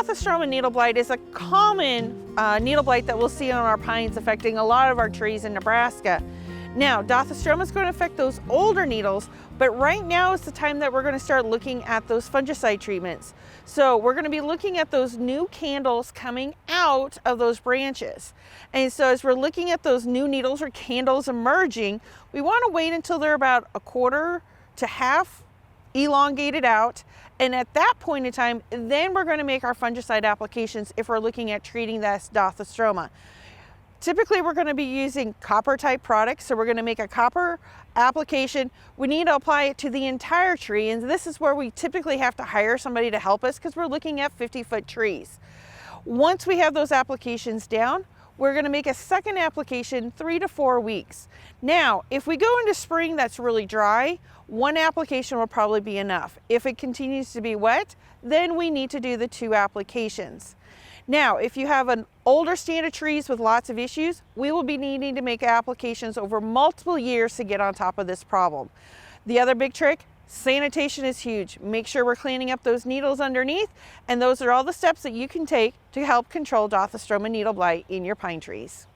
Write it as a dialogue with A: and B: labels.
A: Dothistroma needle blight is a common needle blight that we'll see on our pines, affecting a lot of our trees in Nebraska. Now, Dothistroma is going to affect those older needles, but right now is the time that we're going to start looking at those fungicide treatments. So we're going to be looking at those new candles coming out of those branches. And so as we're looking at those new needles or candles emerging, we want to wait until they're about a quarter to half elongated out. And at that point in time, then we're going to make our fungicide applications if we're looking at treating this Dothistroma. Typically, we're going to be using copper type products, so we're going to make a copper application. We need to apply it to the entire tree, and this is where we typically have to hire somebody to help us because we're looking at 50-foot trees. Once we have those applications down, we're going to make a second application 3 to 4 weeks. Now, if we go into spring that's really dry, one application will probably be enough. If it continues to be wet, then we need to do the 2 applications. Now, if you have an older stand of trees with lots of issues, we will be needing to make applications over multiple years to get on top of this problem. The other big trick, sanitation is huge. Make sure we're cleaning up those needles underneath, and those are all the steps that you can take to help control Dothistroma needle blight in your pine trees.